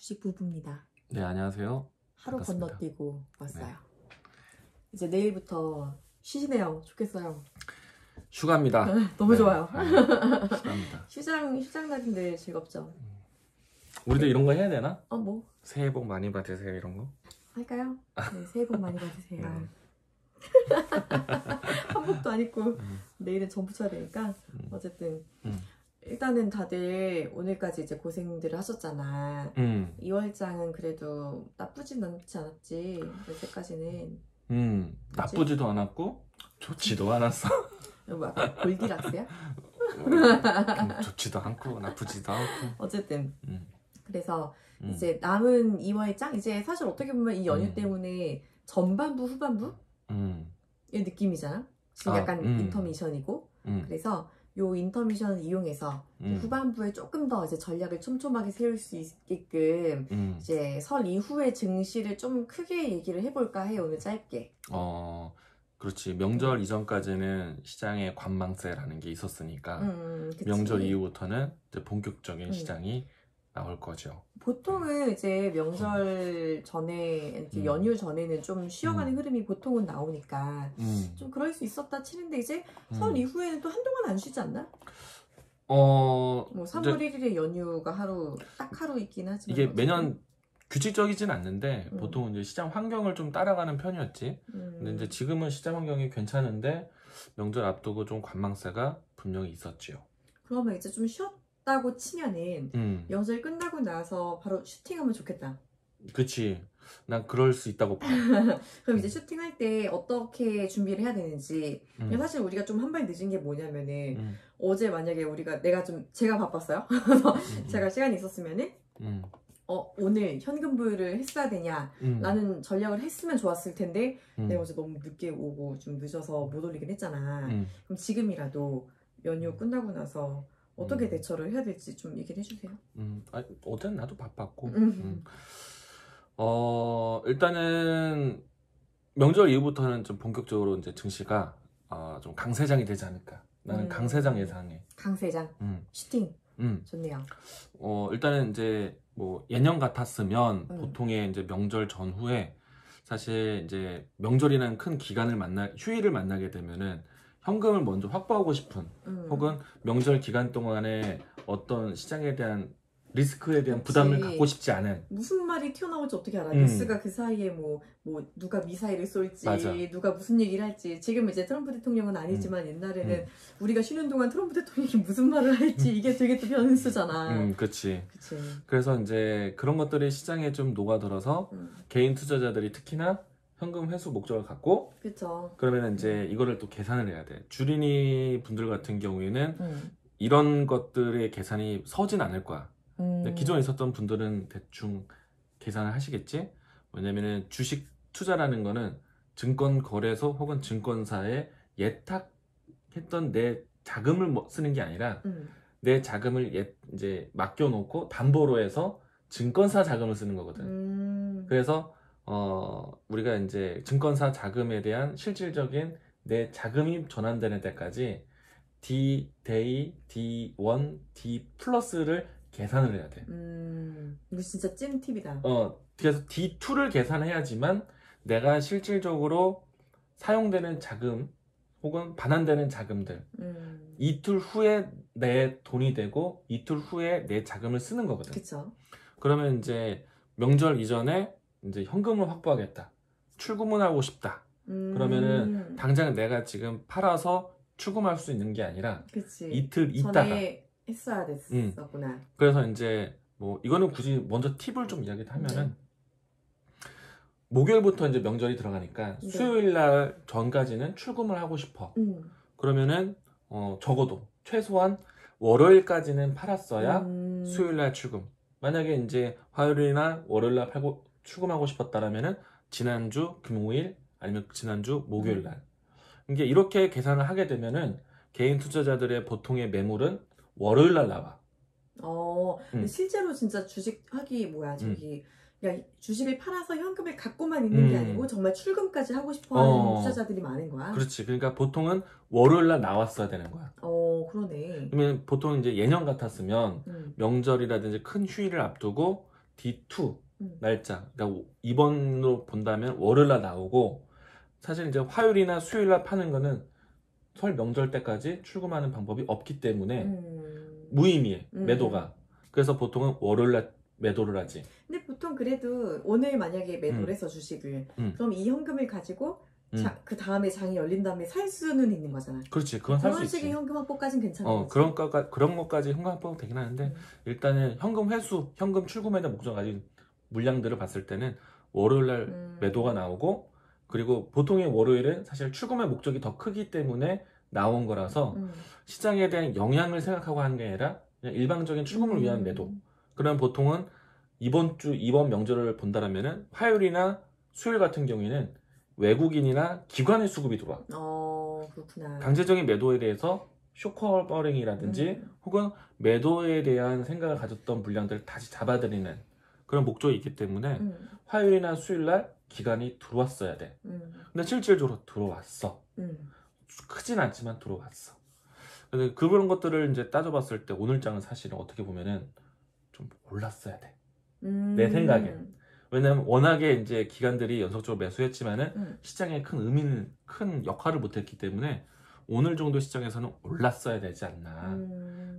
주식 부부입니다. 네, 안녕하세요. 하루 반갑습니다. 건너뛰고 왔어요. 네. 이제 내일부터 쉬시네요. 좋겠어요. 휴가입니다. 너무 네, 좋아요. 휴가입니다. 휴장 날인데 즐겁죠. 우리도 이런 거 해야 되나? 뭐 새해 복 많이 받으세요, 이런 거? 할까요? 네, 새해 복 많이 받으세요. 네. 한복도 안 입고 내일은 전 붙여야 되니까 어쨌든 일단은 다들 오늘까지 이제 고생들을 하셨잖아. 2월장은 그래도 나쁘진 않지. 여태까지는. 나쁘지도 않았고 좋지도 않았어. 뭐 약간 골디락스야? 좋지도 않고 나쁘지도 않고. 어쨌든 그래서 이제 남은 2월장 이제 사실 어떻게 보면 이 연휴 때문에 전반부 후반부의 느낌이잖아. 지금 약간 인터미션이고 그래서 요 인터미션을 이용해서 후반부에 조금 더 이제 전략을 촘촘하게 세울 수 있게끔 이제 설 이후의 증시를 좀 크게 얘기를 해볼까 해요. 오늘 짧게. 그렇지. 명절 이전까지는 시장에 관망세라는 게 있었으니까 그치. 명절 이후부터는 이제 본격적인 시장이 나올 거죠. 보통은 이제 명절 전에 이렇게 연휴 전에는 좀 쉬어가는 흐름이 보통은 나오니까 좀 그럴 수 있었다 치는데 이제 설 이후에는 또 한동안 안 쉬지 않나? 뭐 3월 1일에 연휴가 딱 하루 있긴 하지만 이게 어쨌든. 매년 규칙적이진 않는데 보통 이제 시장 환경을 좀 따라가는 편이었지. 근데 이제 지금은 시장 환경이 괜찮은데 명절 앞두고 좀 관망세가 분명히 있었지요. 그러면 이제 좀 쉬었다고 치면은 명절 끝나고 나서 바로 슈팅하면 좋겠다. 그치. 난 그럴 수 있다고 봐. 그럼 이제 슈팅할 때 어떻게 준비를 해야 되는지. 사실 우리가 좀 한 발 늦은 게 뭐냐면은 어제 만약에 제가 바빴어요. 제가 시간이 있었으면은 오늘 현금부를 했어야 되냐 라는 전략을 했으면 좋았을 텐데 내가 어제 너무 늦게 오고 좀 늦어서 못 올리긴 했잖아. 그럼 지금이라도 연휴 끝나고 나서 어떻게 대처를 해야 될지 좀 얘기를 해주세요. 어제는 나도 바빴고 일단은 명절 이후부터는 좀 본격적으로 이제 증시가 좀 강세장이 되지 않을까. 나는 강세장 예상해. 강세장 슈팅 좋네요. 일단은 이제 뭐 예년 같았으면 보통의 이제 명절 전후에 사실 이제 명절이라는 큰 휴일을 만나게 되면은 현금을 먼저 확보하고 싶은 혹은 명절 기간 동안에 어떤 시장에 대한 리스크에 대한 부담을 갖고 싶지 않은. 무슨 말이 튀어나올지 어떻게 알아? 뉴스가 그 사이에 뭐 누가 미사일을 쏠지 맞아. 누가 무슨 얘기를 할지. 지금 이제 트럼프 대통령은 아니지만 옛날에는 우리가 쉬는 동안 트럼프 대통령이 무슨 말을 할지 이게 되게 또 변수잖아. 그치. 그래서 이제 그런 것들이 시장에 좀 녹아들어서 개인 투자자들이 특히나 현금 회수 목적을 갖고 그쵸. 그러면 이제 이거를 또 계산을 해야 돼. 주린이 분들 같은 경우에는 이런 것들의 계산이 서진 않을 거야. 근데 기존에 있었던 분들은 대충 계산을 하시겠지. 왜냐면은 주식 투자라는 거는 증권거래소 혹은 증권사에 예탁했던 내 자금을 쓰는 게 아니라 내 자금을 이제 맡겨놓고 담보로 해서 증권사 자금을 쓰는 거거든. 그래서 우리가 이제 증권사 자금에 대한 실질적인 내 자금이 전환되는 때까지 D-Day, D1, D 플러스를 계산을 해야 돼. 이거 진짜 찐 팁이다. 그래서 D2를 계산해야지만 내가 실질적으로 사용되는 자금 혹은 반환되는 자금들 이틀 후에 내 돈이 되고 이틀 후에 내 자금을 쓰는 거거든. 그쵸. 그러면 이제 명절 이전에 이제 현금을 확보하겠다. 출금을 하고 싶다. 그러면은 당장 내가 지금 팔아서 출금할 수 있는 게 아니라 그치. 이틀 있다가 전에 했어야 됐었구나. 그래서 이제 뭐 이거는 굳이 먼저 팁을 좀 이야기를 하면은 목요일부터 이제 명절이 들어가니까 수요일 날 전까지는 출금을 하고 싶어. 그러면은 적어도 최소한 월요일까지는 팔았어야 수요일 날 출금. 만약에 이제 화요일이나 월요일 날 팔고 출금하고 싶었다라면은 지난주 금요일 아니면 지난주 목요일 날. 이게 이렇게 계산을 하게 되면은 개인 투자자들의 보통의 매물은 월요일 날 나와. 근데 실제로 진짜 주식하기 그냥 주식을 팔아서 현금을 갖고만 있는 게 아니고 정말 출금까지 하고 싶어하는 투자자들이 많은 거야. 그렇지. 그러니까 보통은 월요일 날 나왔어야 되는 거야. 그러네. 그러면 보통 이제 예년 같았으면 명절이라든지 큰 휴일을 앞두고 D2 날짜, 그러니까 2번으로 본다면 월요일날 나오고, 사실 이제 화요일이나 수요일날 파는 거는 설 명절 때까지 출금하는 방법이 없기 때문에 무의미해, 매도가. 그래서 보통은 월요일날 매도를 하지. 근데 보통 그래도 오늘 만약에 매도를 해서 주식을 그럼 이 현금을 가지고 그 다음에 장이 열린 다음에 살 수는 있는 거잖아. 그렇지, 그건 살 수 있지. 그런 식의 현금 확보까지는 괜찮은 거지. 그런 것까지 현금 확보가 되긴 하는데 일단은 현금 회수, 현금 출금에 대한 목적 가진 물량들을 봤을 때는 월요일날 매도가 나오고, 그리고 보통의 월요일은 사실 출금의 목적이 더 크기 때문에 나온 거라서 시장에 대한 영향을 생각하고 하는 게 아니라 그냥 일방적인 출금을 위한 매도. 그럼 보통은 이번 명절을 본다라면은 화요일이나 수요일 같은 경우에는 외국인이나 기관의 수급이 들어와. 그렇구나. 강제적인 매도에 대해서 쇼커버링이라든지 혹은 매도에 대한 생각을 가졌던 물량들을 다시 잡아들이는 그런 목적이 있기 때문에 화요일이나 수요일날 기간이 들어왔어야 돼. 근데 실질적으로 들어왔어. 크진 않지만 들어왔어. 근데 그런 것들을 이제 따져봤을 때 오늘 장은 사실은 어떻게 보면은 좀 올랐어야 돼. 내 생각엔. 왜냐면 워낙에 이제 기관들이 연속적으로 매수했지만은 시장에 큰 역할을 못했기 때문에 오늘 정도 시장에서는 올랐어야 되지 않나.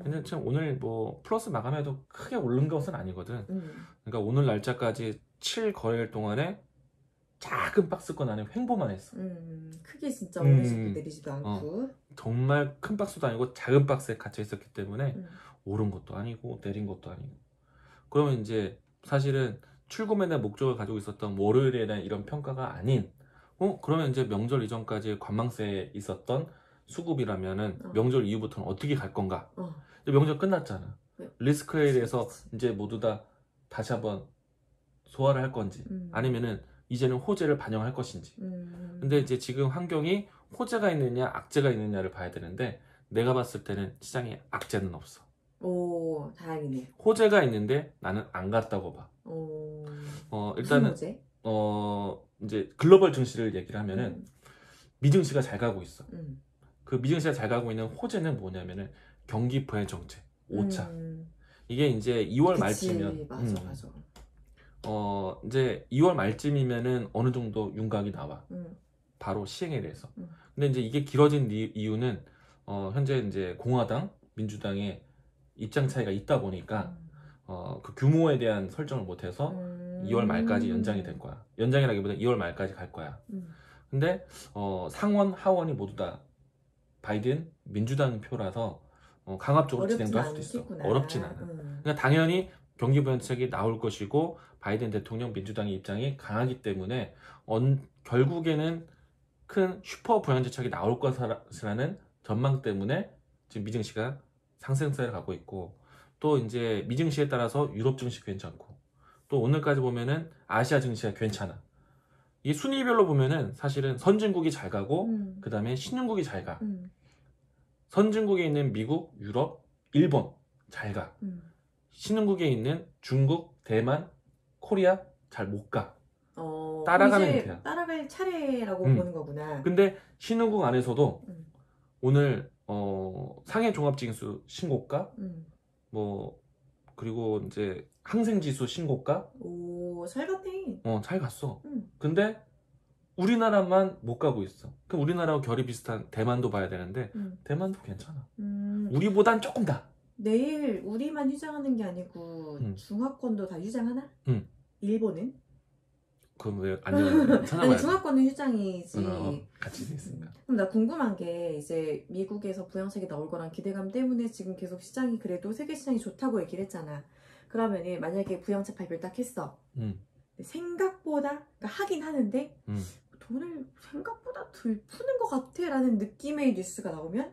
근데 지금 오늘 뭐 플러스 마감해도 크게 오른 것은 아니거든. 그러니까 오늘 날짜까지 7거래일 동안에 작은 박스권 안에 횡보만 했어. 크게 진짜 오르지도 내리지도 않고. 정말 큰 박스도 아니고 작은 박스에 갇혀 있었기 때문에 오른 것도 아니고 내린 것도 아니고. 그러면 이제 사실은 출금에 대한 목적을 가지고 있었던 월요일에 대한 이런 평가가 아닌, 그러면 이제 명절 이전까지 관망세에 있었던 수급이라면은 명절 이후부터는 어떻게 갈 건가? 이제 명절 끝났잖아. 리스크에 대해서 이제 모두 다 다시 한번 소화를 할 건지, 아니면은 이제는 호재를 반영할 것인지. 근데 이제 지금 환경이 호재가 있느냐 악재가 있느냐를 봐야 되는데, 내가 봤을 때는 시장에 악재는 없어. 오, 다행이네. 호재가 있는데 나는 안 갔다고 봐. 일단은 호재? 이제 글로벌 증시를 얘기를 하면은 미증시가 잘 가고 있어. 그 미증시가 잘 가고 있는 호재는 뭐냐면은 경기 부양 정책 5차. 이게 이제 2월 말쯤이면 맞아. 이제 2월 말쯤이면은 어느 정도 윤곽이 나와. 바로 시행에 대해서. 근데 이제 이게 길어진 이유는 현재 이제 공화당, 민주당의 입장 차이가 있다 보니까 그 규모에 대한 설정을 못해서 2월 말까지 연장이 된 거야. 연장이라기보다 2월 말까지 갈 거야. 근데 상원, 하원이 모두 다 바이든 민주당 표라서 강압적으로 진행도 할 수도 있어. 어렵진 않아. 그러니까 당연히 경기 부양책이 나올 것이고 바이든 대통령 민주당의 입장이 강하기 때문에 결국에는 큰 슈퍼 부양정책이 나올 것이라는 전망 때문에 지금 미증시가 상승세를 가고 있고, 또 이제 미증시에 따라서 유럽 증시 괜찮고, 또 오늘까지 보면은 아시아 증시가 괜찮아. 이 순위별로 보면은 사실은 선진국이 잘 가고 그 다음에 신흥국이 잘 가. 선진국에 있는 미국, 유럽, 일본 잘 가. 신흥국에 있는 중국, 대만, 코리아 잘 못 가. 따라가는 형태야. 따라갈 차례라고 보는 거구나. 근데 신흥국 안에서도 오늘 상해 종합지수 신고가, 뭐 그리고 이제 항생지수 신고가. 오, 잘 갔네. 잘 갔어. 근데 우리나라만 못 가고 있어. 그럼 우리나라와 결이 비슷한 대만도 봐야 되는데 대만도 괜찮아. 우리보단 조금 다. 내일 우리만 휴장하는 게 아니고 중화권도 다 휴장하나? 일본은? 그럼 왜 아니면 찾아봐야 아니 중화권은 휴장이지. 같이 돼 있으니까. 그럼 나 궁금한 게 이제 미국에서 부양책이 나올 거란 기대감 때문에 지금 계속 시장이 그래도 세계 시장이 좋다고 얘기를 했잖아. 그러면은 만약에 부양책 발표를 딱 했어. 생각보다 그러니까 하긴 하는데 돈을 생각보다 덜 푸는 것 같아 라는 느낌의 뉴스가 나오면?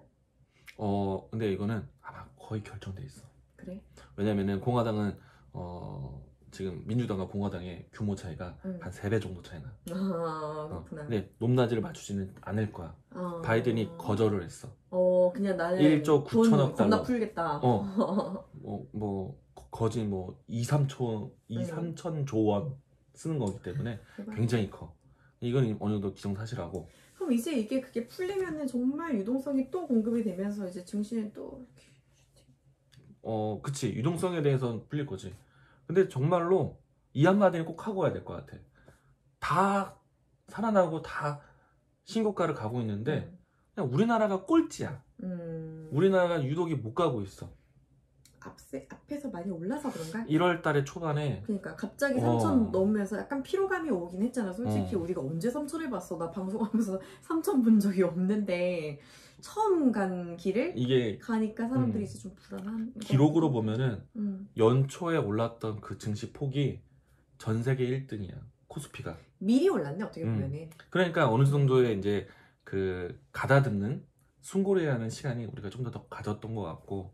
근데 이거는 아마 거의 결정돼 있어. 그래? 왜냐면은 공화당은 지금 민주당과 공화당의 규모 차이가 한 3배 정도 차이나. 그렇구나. 근데 높낮이를 맞추지는 않을 거야. 바이든이 거절을 했어. 그냥 나는 1조 9천억 달러. 겁나 풀겠다. 거진 2, 3천조 원 쓰는 거기 때문에 굉장히 커. 이건 어느 정도 기정사실하고. 그럼 이제 그게 풀리면은 정말 유동성이 또 공급이 되면서 이제 증시는 또 그치, 유동성에 대해서는 풀릴 거지. 근데 정말로 이 한마디는 꼭 하고 가야 될 것 같아. 다 살아나고 다 신고가를 가고 있는데 그냥 우리나라가 꼴찌야. 우리나라가 유독이 못 가고 있어. 앞에서 많이 올라서 그런가? 1월 달에 초반에 그러니까 갑자기 3천 넘으면서 약간 피로감이 오긴 했잖아. 솔직히 우리가 언제 3천을 봤어? 나 방송하면서 3천 본 적이 없는데 처음 간 길을 이게 가니까 사람들이 이제 좀 불안한 기록으로 보면은 연초에 올랐던 그 증시 폭이 전 세계 1등이야. 코스피가 미리 올랐네 어떻게 보면은. 그러니까 어느 정도의 이제 그 가다듬는 숨고르하는 시간이 우리가 좀 더 가졌던 것 같고,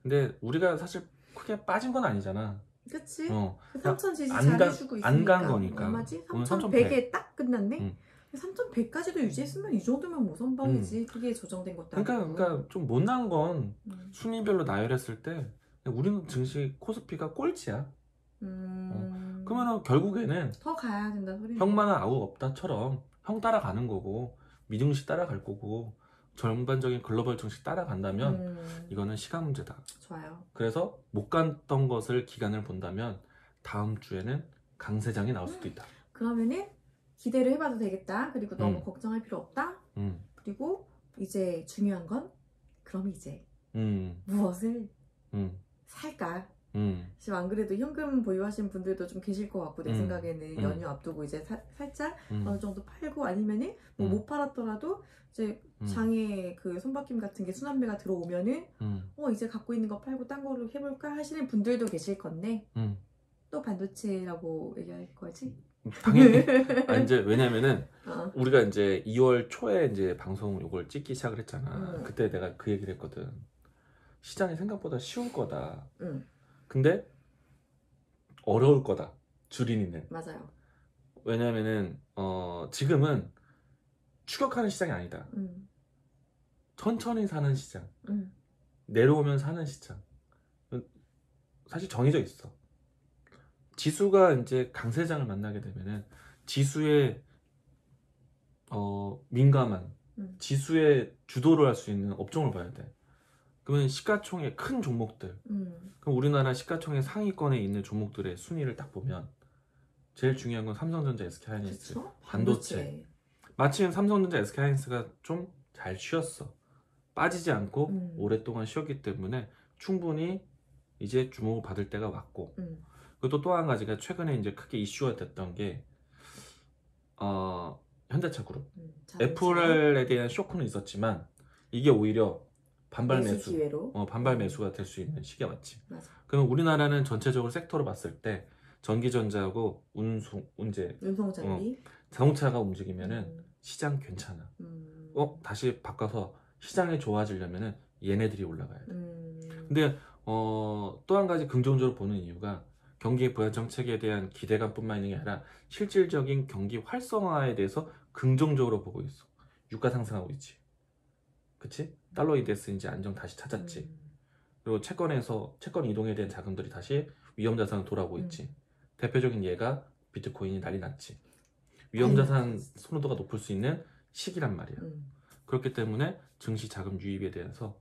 근데 우리가 사실 크게 빠진 건 아니잖아. 그치? 3천 지지 잘해주고 있으니까. 안 간 거니까. 얼마지? 3,100에 딱 끝났네? 3,100까지도 유지했으면 이 정도면 뭐 선방이지. 그게 조정된 것도 아니고. 그러니까 좀 못난 건 순위별로 나열했을 때 우리는 증시 코스피가 꼴찌야. 그러면은 결국에는 더 가야 된다 소리네. 형만은 아우 없다처럼 형 따라가는 거고 미증시 따라갈 거고 전반적인 글로벌 증시 따라간다면 이거는 시간 문제다. 좋아요. 그래서 못 갔던 것을 기간을 본다면 다음 주에는 강세장이 나올 수도 있다. 그러면은 기대를 해봐도 되겠다. 그리고 너무 걱정할 필요 없다. 그리고 이제 중요한 건 그럼 이제 무엇을 살까? 지금 안 그래도 현금 보유하신 분들도 좀 계실 것 같고 내 생각에는 연휴 앞두고 이제 살짝 어느 정도 팔고 아니면은 뭐 못 팔았더라도 이제 장에 그 손바뀜 같은 게 순환매가 들어오면은 이제 갖고 있는 거 팔고 딴 거로 해볼까 하시는 분들도 계실 건데 또 반도체라고 얘기할 거지? 당연히. 이제 왜냐면은 우리가 이제 2월 초에 이제 방송 요걸 찍기 시작을 했잖아. 그때 내가 그 얘기를 했거든. 시장이 생각보다 쉬울 거다. 근데 어려울 거다. 주린이는. 맞아요. 왜냐면은 지금은 추격하는 시장이 아니다. 천천히 사는 시장. 내려오면 사는 시장. 사실 정해져 있어. 지수가 이제 강세장을 만나게 되면은 지수에 민감한 지수에 주도를 할 수 있는 업종을 봐야 돼. 그러면 시가총액 큰 종목들. 그럼 우리나라 시가총액 상위권에 있는 종목들의 순위를 딱 보면 제일 중요한 건 삼성전자, SK하이닉스, 반도체. 마침 삼성전자, SK하이닉스가 좀 잘 쉬었어. 빠지지 않고 오랫동안 쉬었기 때문에 충분히 이제 주목을 받을 때가 왔고, 그리고 또 한 가지가 최근에 이제 크게 이슈가 됐던 게 현대차 그룹. 애플에 대한 쇼크는 있었지만 이게 오히려 반발 매수 기회로. 반발 매수가 될 수 있는 시기가 왔지. 맞아. 그럼 우리나라는 전체적으로 섹터로 봤을 때 전기전자하고 운송 장비, 자동차가 움직이면은 시장 괜찮아. 다시 바꿔서 시장이 좋아지려면은 얘네들이 올라가야 돼. 근데 또 한 가지 긍정적으로 보는 이유가 경기 부양 정책에 대한 기대감뿐만 아니라 실질적인 경기 활성화에 대해서 긍정적으로 보고 있어. 유가 상승하고 있지. 그치? 달러 인덱스 이제 안정 다시 찾았지. 그리고 채권 이동에 대한 자금들이 다시 위험자산으로 돌아오고 있지. 대표적인 예가 비트코인이 난리 났지. 위험자산 선호도가 높을 수 있는 시기란 말이야. 그렇기 때문에 증시 자금 유입에 대해서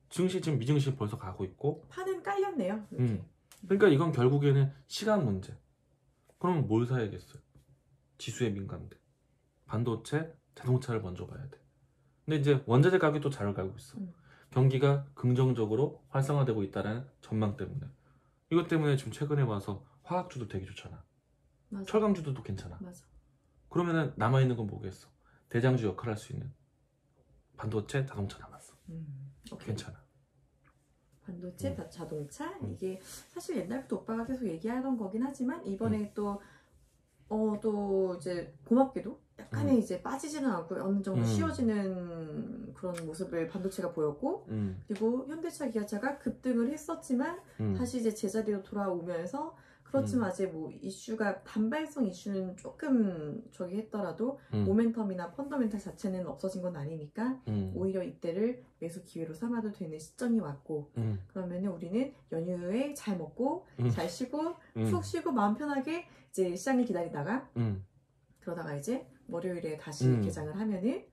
증시 지금 미증시 벌써 가고 있고 판은 깔렸네요. 그러니까 이건 결국에는 시간 문제. 그러면 뭘 사야겠어요? 지수에 민감돼. 반도체, 자동차를 먼저 봐야 돼. 근데 이제 원자재 가격이 또 잘 가고 있어. 경기가 긍정적으로 활성화되고 있다는 전망 때문에. 이것 때문에 지금 최근에 와서 화학주도 되게 좋잖아. 맞아. 철강주도 괜찮아. 맞아. 그러면은 남아있는 건 뭐겠어? 대장주 역할을 할 수 있는 반도체, 자동차 남았어. 괜찮아. 반도체, 자동차 이게 사실 옛날부터 오빠가 계속 얘기하던 거긴 하지만 이번에 또 이제 고맙게도 약간의 이제 빠지지는 않고 어느 정도 쉬어지는 그런 모습을 반도체가 보였고 그리고 현대차, 기아차가 급등을 했었지만 다시 이제 제자리로 돌아오면서 그렇지만 아직 뭐 이슈가 반발성 이슈는 조금 저기 했더라도 모멘텀이나 펀더멘탈 자체는 없어진 건 아니니까 오히려 이때를 매수 기회로 삼아도 되는 시점이 왔고 그러면은 우리는 연휴에 잘 먹고 잘 쉬고 푹 쉬고 마음 편하게 이제 시장을 기다리다가 그러다가 이제 월요일에 다시 개장을 하면은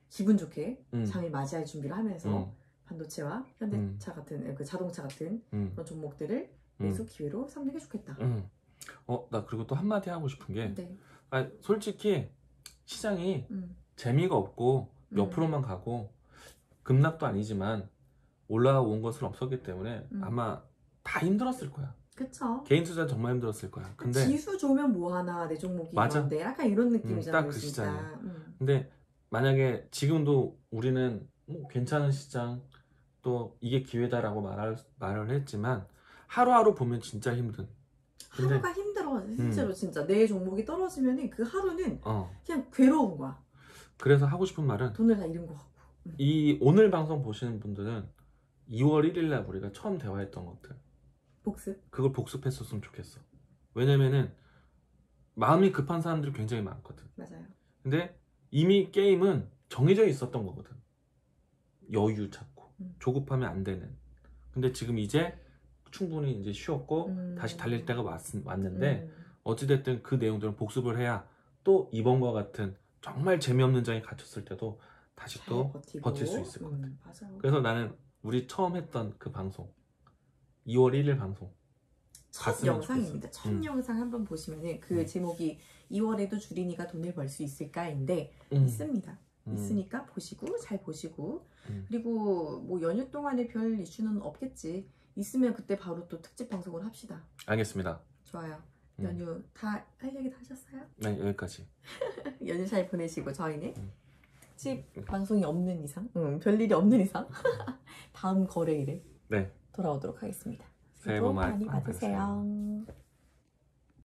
기분 좋게 장을 맞이할 준비를 하면서 반도체와 현대차 같은 그 자동차 같은 그런 종목들을 매수 기회로 삼는 게 좋겠다. 나 그리고 또 한마디 하고 싶은 게 네. 솔직히 시장이 재미가 없고 몇 프로만 가고 급락도 아니지만 올라온 것은 없었기 때문에 아마 다 힘들었을 거야. 그쵸. 개인 투자 정말 힘들었을 거야. 근데 지수 좋으면 뭐하나 내 종목이 맞아. 이런데 약간 이런 느낌이잖아요. 딱 그 시장이야. 근데 만약에 지금도 우리는 괜찮은 시장 또 이게 기회다라고 말을 했지만 하루하루 보면 진짜 힘든. 근데 하루가 힘들어. 실제로 진짜 내 종목이 떨어지면 그 하루는 그냥 괴로운 거야. 그래서 하고 싶은 말은 돈을 다 잃은 것 같고. 이 오늘 방송 보시는 분들은 2월 1일 날 우리가 처음 대화했던 것들 복습? 그걸 복습했었으면 좋겠어. 왜냐면은 마음이 급한 사람들이 굉장히 많거든. 맞아요. 근데 이미 게임은 정해져 있었던 거거든. 여유 찾고 조급하면 안 되는. 근데 지금 이제 충분히 이제 쉬었고 다시 달릴 때가 왔는데 어찌됐든 그 내용들은 복습을 해야 또 이번과 같은 정말 재미없는 장에 갇혔을 때도 다시 또 버틸 수 있을 것 같아. 맞아. 그래서 나는 우리 처음 했던 그 방송 2월 1일 방송 첫 영상입니다. 첫 영상 한번 보시면은 그 제목이 2월에도 주린이가 돈을 벌 수 있을까인데 있습니다. 있으니까 보시고 잘 보시고 그리고 뭐 연휴 동안에 별 이슈는 없겠지. 있으면 그때 바로 또 특집 방송을 합시다. 알겠습니다. 좋아요. 연휴 다 할 얘기 다 하셨어요? 네, 여기까지. 연휴 잘 보내시고 저희는 특집 방송이 없는 이상 별일이 없는 이상 다음 거래일에 돌아오도록 하겠습니다. 새해 복 많이 받으세요.